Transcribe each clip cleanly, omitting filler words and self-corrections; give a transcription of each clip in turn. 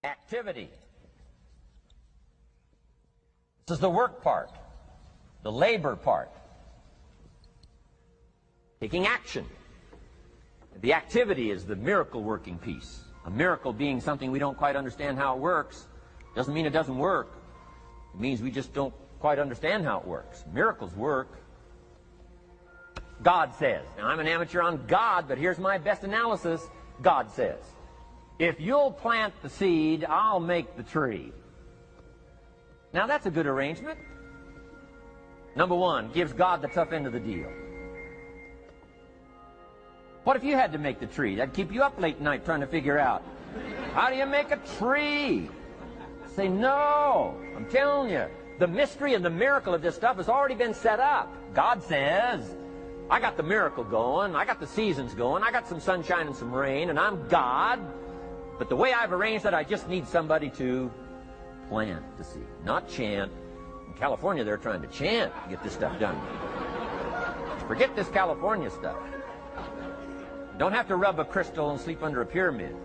Activity. This is the work part, the labor part. Taking action. The activity is the miracle-working piece. A miracle being something we don't quite understand how it works doesn't mean it doesn't work. It means we just don't quite understand how it works. Miracles work. God says. Now, I'm an amateur on God, but here's my best analysis. God says, if you'll plant the seed, I'll make the tree. Now, that's a good arrangement. Number one, gives God the tough end of the deal. What if you had to make the tree? That'd keep you up late at night trying to figure out, how do you make a tree? Say, no. I'm telling you, the mystery and the miracle of this stuff has already been set up. God says, I got the miracle going, I got the seasons going, I got some sunshine and some rain, and I'm God. But the way I've arranged it, I just need somebody to plant the seed, not chant. In California, they're trying to chant to get this stuff done. Forget this California stuff. Don't have to rub a crystal and sleep under a pyramid.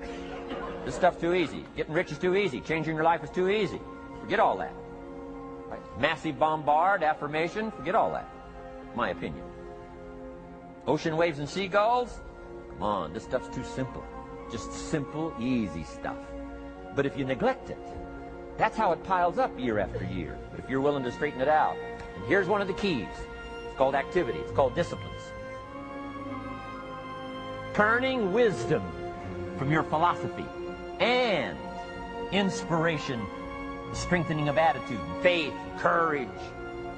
This stuff's too easy. Getting rich is too easy. Changing your life is too easy. Forget all that. Right? Massive bombard, affirmation, forget all that. My opinion. Ocean waves and seagulls? Come on, this stuff's too simple. Just simple, easy stuff. But if you neglect it, that's how it piles up year after year. But if you're willing to straighten it out, and here's one of the keys. It's called activity. It's called disciplines. Turning wisdom from your philosophy and inspiration, the strengthening of attitude, faith, courage,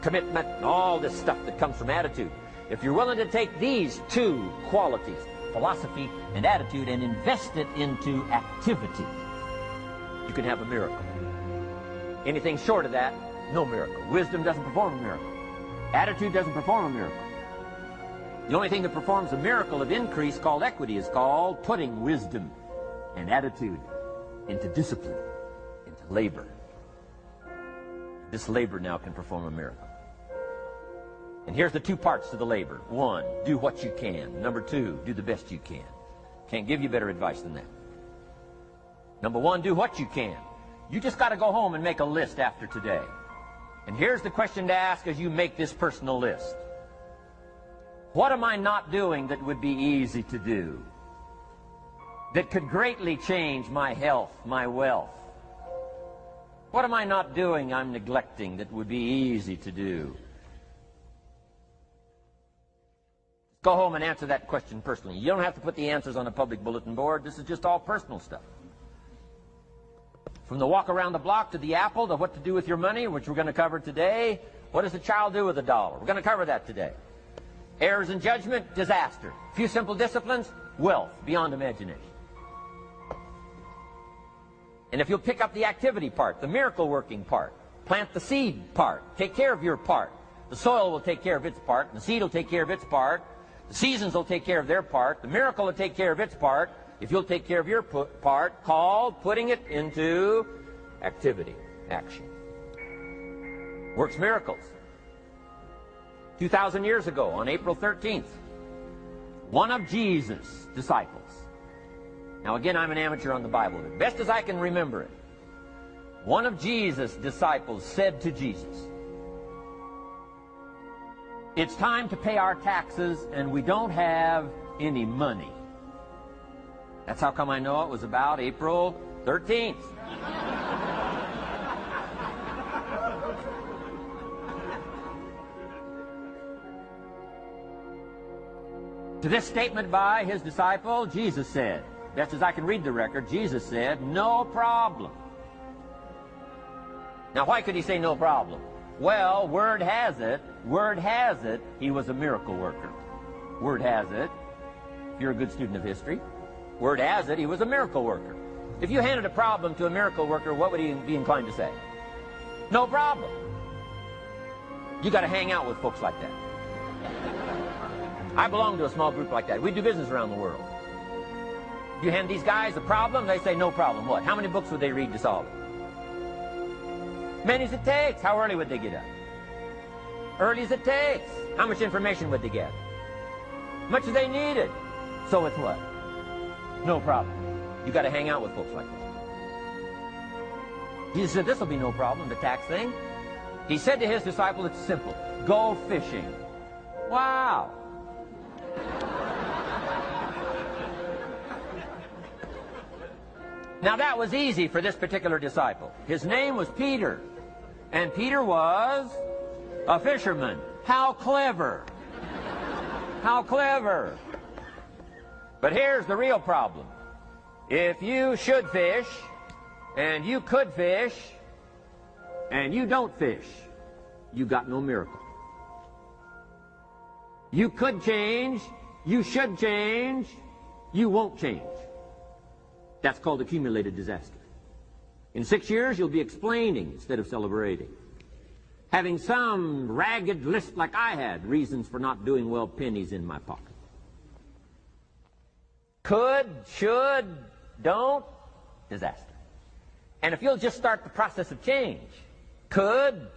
commitment, and all this stuff that comes from attitude. If you're willing to take these two qualities, philosophy and attitude, and invest it into activity, you can have a miracle. Anything short of that, no miracle. Wisdom doesn't perform a miracle. Attitude doesn't perform a miracle. The only thing that performs a miracle of increase called equity is called putting wisdom and attitude into discipline, into labor. This labor now can perform a miracle. And here's the two parts to the labor. One, do what you can. Number two, do the best you can. Can't give you better advice than that. Number one, do what you can. You just got to go home and make a list after today. And here's the question to ask as you make this personal list. What am I not doing that would be easy to do? That could greatly change my health, my wealth? What am I not doing I'm neglecting that would be easy to do? Go home and answer that question personally. You don't have to put the answers on a public bulletin board. This is just all personal stuff. From the walk around the block to the apple to what to do with your money, which we're going to cover today. What does a child do with $1? We're going to cover that today. Errors in judgment, disaster. A few simple disciplines, wealth beyond imagination. And if you'll pick up the activity part, the miracle working part, plant the seed part, take care of your part, the soil will take care of its part, and the seed will take care of its part, the seasons will take care of their part, the miracle will take care of its part, if you'll take care of your part, called putting it into activity, action. Works miracles. 2,000 years ago, on April 13th, one of Jesus' disciples. Now again, I'm an amateur on the Bible, but best as I can remember it, one of Jesus' disciples said to Jesus, "It's time to pay our taxes and we don't have any money." That's how come I know it was about April 13th. To this statement by his disciple, Jesus said, best as I can read the record, Jesus said, "No problem." Now, why could he say no problem? Well, word has it, he was a miracle worker. Word has it, if you're a good student of history, word has it, he was a miracle worker. If you handed a problem to a miracle worker, what would he be inclined to say? No problem. You got to hang out with folks like that. I belong to a small group like that. We do business around the world. You hand these guys a problem, they say no problem. What? How many books would they read to solve it? Many as it takes. How early would they get up? Early as it takes. How much information would they get? Much as they needed. So it's what? No problem. You got to hang out with folks like that. Jesus said, this will be no problem, the tax thing. He said to his disciple, it's simple. Go fishing. Wow. Now that was easy for this particular disciple. His name was Peter. And Peter was a fisherman. How clever. How clever. But here's the real problem. If you should fish, and you could fish, and you don't fish, you got no miracle. You could change, you should change, you won't change. That's called accumulated disaster. In 6 years, you'll be explaining instead of celebrating. Having some ragged list like I had, reasons for not doing well, pennies in my pocket. Could, should, don't, disaster. And if you'll just start the process of change, could,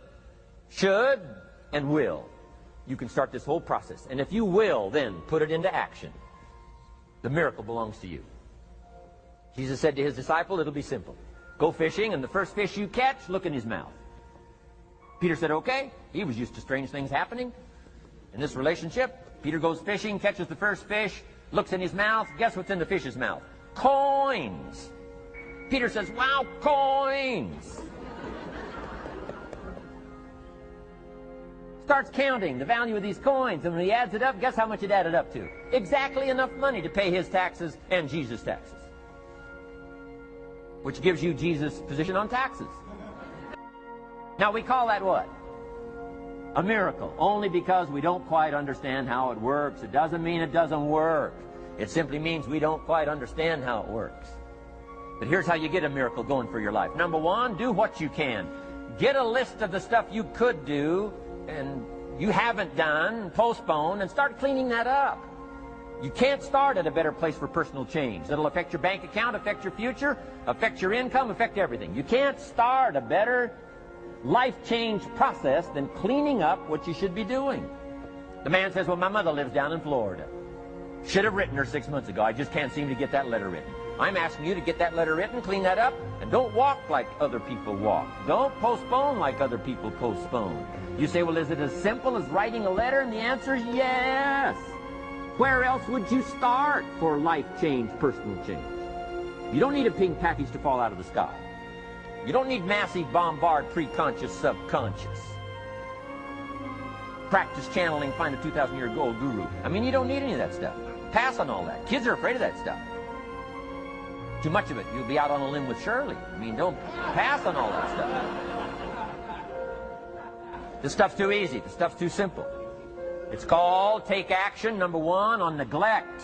should, and will, you can start this whole process. And if you will, then put it into action, the miracle belongs to you. Jesus said to his disciple, it'll be simple. Go fishing, and the first fish you catch, look in his mouth. Peter said, okay. He was used to strange things happening in this relationship. Peter goes fishing, catches the first fish, looks in his mouth. Guess what's in the fish's mouth? Coins. Peter says, wow, coins. Starts counting the value of these coins, and when he adds it up, guess how much it added up to? Exactly enough money to pay his taxes and Jesus' taxes. Which gives you Jesus' position on taxes. Now we call that what? A miracle. Only because we don't quite understand how it works. It doesn't mean it doesn't work. It simply means we don't quite understand how it works. But here's how you get a miracle going for your life. Number one, do what you can. Get a list of the stuff you could do and you haven't done, postpone, and start cleaning that up. You can't start at a better place for personal change. That'll affect your bank account, affect your future, affect your income, affect everything. You can't start a better life change process than cleaning up what you should be doing. The man says, well, my mother lives down in Florida. Should have written her 6 months ago. I just can't seem to get that letter written. I'm asking you to get that letter written, clean that up, and don't walk like other people walk. Don't postpone like other people postpone. You say, well, is it as simple as writing a letter? And the answer is yes. Where else would you start for life change, personal change? You don't need a pink package to fall out of the sky. You don't need massive bombard, pre-conscious, subconscious. Practice channeling, find a 2,000-year-old guru. I mean, you don't need any of that stuff. Pass on all that. Kids are afraid of that stuff. Too much of it, you'll be out on a limb with Shirley. I mean, don't pass on all that stuff. This stuff's too easy. This stuff's too simple. It's called take action, number one, on neglect,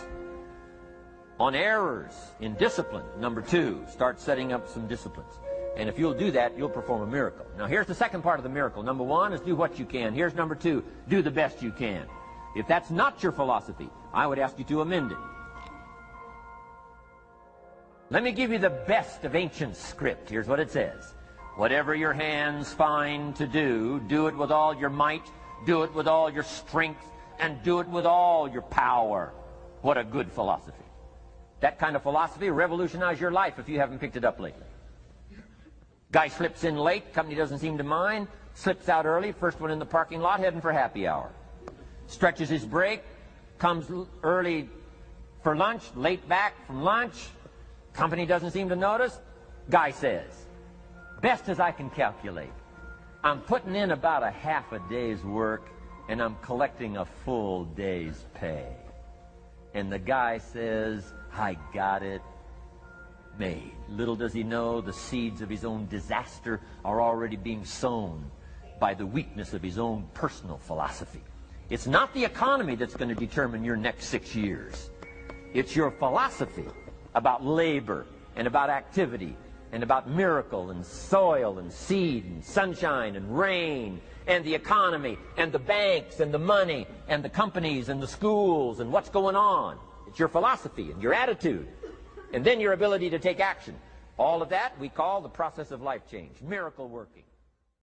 on errors, in discipline. Number two, start setting up some disciplines. And if you'll do that, you'll perform a miracle. Now, here's the second part of the miracle. Number one is do what you can. Here's number two, do the best you can. If that's not your philosophy, I would ask you to amend it. Let me give you the best of ancient script. Here's what it says. Whatever your hands find to do, do it with all your might, do it with all your strength, and do it with all your power. What a good philosophy. That kind of philosophy will revolutionize your life if you haven't picked it up lately. Guy slips in late, company doesn't seem to mind, slips out early, first one in the parking lot, heading for happy hour. Stretches his break, comes early for lunch, late back from lunch, company doesn't seem to notice. Guy says, best as I can calculate, I'm putting in about a half a day's work and I'm collecting a full day's pay. And the guy says, I got it made. Little does he know the seeds of his own disaster are already being sown by the weakness of his own personal philosophy. It's not the economy that's going to determine your next 6 years. It's your philosophy about labor and about activity and about miracle and soil and seed and sunshine and rain and the economy and the banks and the money and the companies and the schools and what's going on. It's your philosophy and your attitude. And then your ability to take action. All of that we call the process of life change, miracle working.